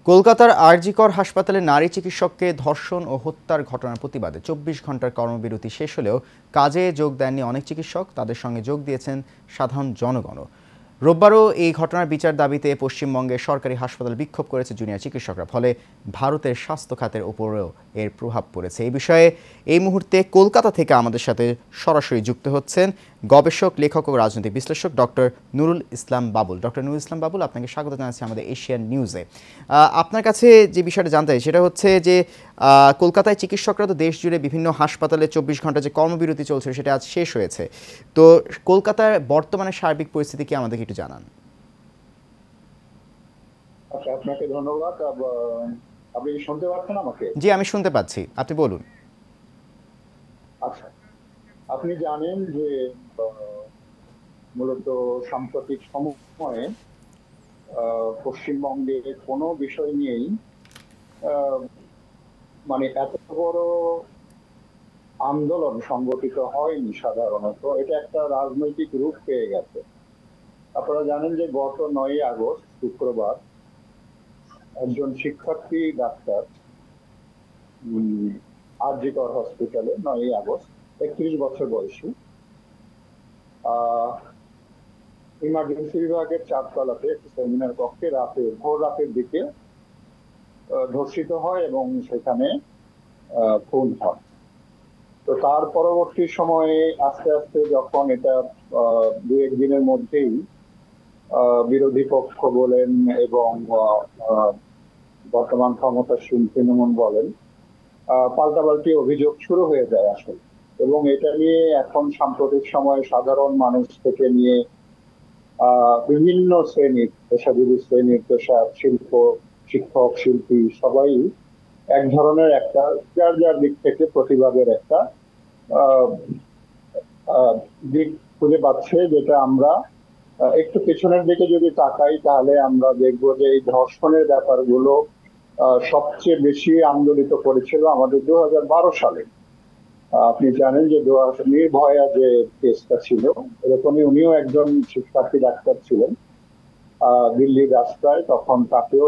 কলকাতার আরজিকর হাসপাতালে নারী চিকিৎসককে ধর্ষণ ও হত্যার ঘটনার প্রতিবাদে ২৪ ঘন্টার কর্মবিরতি শেষ হলেও কাজে যোগ দেননি অনেক চিকিৎসক। তাদের সঙ্গে যোগ দিয়েছেন সাধারণ জনগণও। রোববারও এই ঘটনার বিচার দাবিতে পশ্চিমবঙ্গের সরকারি হাসপাতাল বিক্ষোভ করেছে জুনিয়র চিকিৎসকরা। ফলে ভারতের স্বাস্থ্য খাতের উপরেও এর প্রভাব পড়েছে। এই বিষয়ে এই মুহূর্তে কলকাতা থেকে আমাদের সাথে সরাসরি যুক্ত হচ্ছেন গবেষক, লেখক ও রাজনৈতিক বিশ্লেষক ডক্টর নুরুল ইসলাম বাবুল। ডক্টর নুরুল ইসলাম বাবুল, আপনাকে স্বাগত জানাচ্ছি আমাদের এশিয়ান নিউজে। আপনার কাছে যে বিষয়টা জানতে চাই সেটা হচ্ছে যে কলকাতায় চিকিৎসকরা তো দেশ জুড়ে বিভিন্ন হাসপাতালে ২৪ ঘন্টা যে কর্মবিরতি চলছে সেটা আজ শেষ হয়েছে। তো কলকাতার বর্তমানে সার্বিক পরিস্থিতি কি আমাদেরকে একটু জানান। আচ্ছা, আপনাকে ধন্যবাদ। আপনি শুনতে পাচ্ছেন আমাকে? জি, আমি শুনতে পাচ্ছি, আপনি বলুন। আচ্ছা, আপনি জানেন যে মূলত সাম্প্রতিক সময়ে পশ্চিমবঙ্গে কোনো বিষয় নিয়েই মানে এত বড় আন্দোলন সংগঠিত হয়নি। সাধারণত এটা একটা রাজনৈতিক রূপ পেয়ে গেছে। আপনারা জানেন যে গত ৯ই আগস্ট শুক্রবার একজন শিক্ষার্থী ডাক্তার আরজিকর হসপিটালে ৯ই আগস্ট ৩১ বছর বয়সী ইমার্জেন্সি বিভাগের চারতলাতে একটি সেমিনার কক্ষে ভোর রাতের দিকে ধর্ষিত হয় এবং সেখানে খুন হয়। তো তার পরবর্তী সময়ে আস্তে আস্তে যখন এটা দু একদিনের মধ্যেই বিরোধী পক্ষ বলেন এবং বর্তমান ক্ষমতাসীন তৃণমূল বলেন পাল্টাপাল্টি অভিযোগ শুরু হয়ে যায় আসলে। এবং এটা নিয়ে এখন সাম্প্রতিক সময়ে সাধারণ মানুষ থেকে নিয়ে বিভিন্ন শ্রেণীর, পেশাজীবী শ্রেণীর, শিল্প, শিক্ষক, শিল্পী সবাই এক ধরনের একটা যার যার দিক থেকে প্রতিবাদের একটা দিক খুঁজে পাচ্ছে, যেটা আমরা একটু পেছনের দিকে যদি তাকাই তাহলে আমরা দেখবো যে এই ধর্ষণের ব্যাপারগুলো সবচেয়ে বেশি আন্দোলিত করেছিল আমাদের ২০১২ সালে। আপনি জানেন যে নির্ভয়া যে কেসটা ছিল, এরকমই উনিও একজন শিক্ষার্থী ডাক্তার ছিলেন দিল্লির রাস্তায়। তখন তাকেও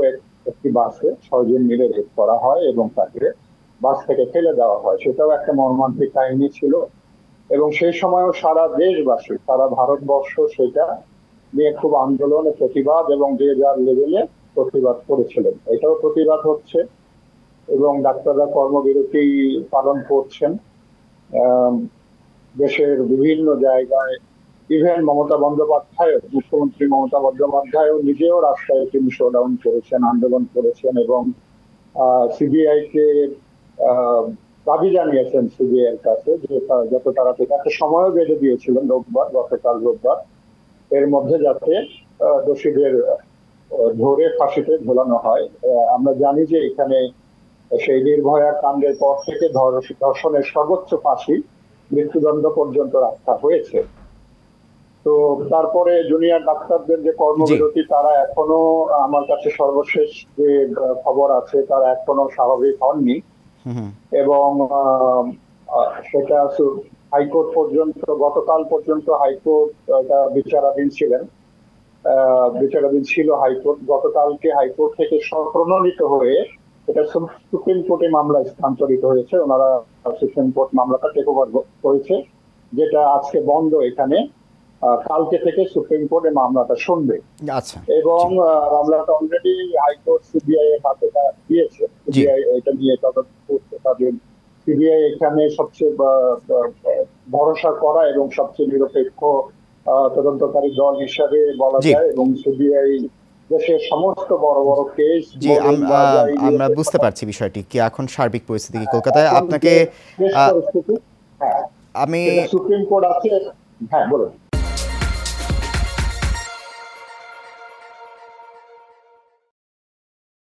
একটি বাসে ৬ জন মিলে রেপ করা হয় এবং তাকে বাস থেকে ফেলে দেওয়া হয়। সেটাও একটা মর্মান্তিক কাহিনী ছিল এবং সেই সময়ও সারা দেশবাসী, সারা ভারতবর্ষ সেটা নিয়ে খুব আন্দোলন, প্রতিবাদ এবং যে যার লেভেলে প্রতিবাদ করেছিলেন। এটাও প্রতিবাদ হচ্ছে এবং ডাক্তাররা কর্মবিরতি পালন করছেন দেশের বিভিন্ন জায়গায়। ইভেন মমতা বন্দ্যোপাধ্যায়, মুখ্যমন্ত্রী মমতা বন্দ্যোপাধ্যায়ও নিজেও রাস্তায় তিনি শোডাউন করেছেন, আন্দোলন করেছেন এবং সিবিআই কে দাবি জানিয়েছেন সিবিআই এর কাছে যে যত তাড়াতাড়ি একটা সময়ও বেঁধে দিয়েছিলেন গতকাল রোববার, এর মধ্যে যাতে দোষীদের ধরে ফাঁসিতে ঝোলানো হয়। আমরা জানি যে এখানে সেই নির্ভয়া কাণ্ডের পর থেকে ধর্ষণের সর্বোচ্চ ফাঁসি মৃত্যুদণ্ড পর্যন্ত রাখা হয়েছে। তো তারপরে জুনিয়র ডাক্তারদের যে কর্মবিরতি, তারা এখনো, আমার কাছে সর্বশেষ যে খবর আছে, তারা এখনো স্বাভাবিক হননি এবং সেটা হাইকোর্ট পর্যন্ত, গতকাল পর্যন্ত হাইকোর্ট বিচারাধীন ছিল হাইকোর্ট। গতকালকে হাইকোর্ট থেকে প্রণোদিত হয়ে এটা সুপ্রিম কোর্টে মামলা স্থানান্তরিত হয়েছে। ওনারা সুপ্রিম কোর্ট মামলাটা টেক ওভার করেছে, যেটা আজকে বন্ধ এখানে। কালকে থেকে সুপ্রিম কোর্টে মামলাটা শুনবে। আচ্ছা, এবং মামলাটা অলরেডি হাইকোর্ট সিবিআই এর হাতে দিয়েছে। সিবিআই এটা নিয়ে তদন্ত করতে তাদের। সিবিআই এখানে সবচেয়ে ভরসা করা এবং সবচেয়ে নিরপেক্ষ তদন্তকারী দল হিসাবে বলা যায় এবং সিবিআই দেশের সমস্ত বড় বড় কেস। জি, আমরা বুঝতে পারছি বিষয়টি কি এখন সার্বিক পরিস্থিতি কি কলকাতায়। আপনাকে আমি সুপ্রিম কোর্ট আছে। হ্যাঁ, বলুন।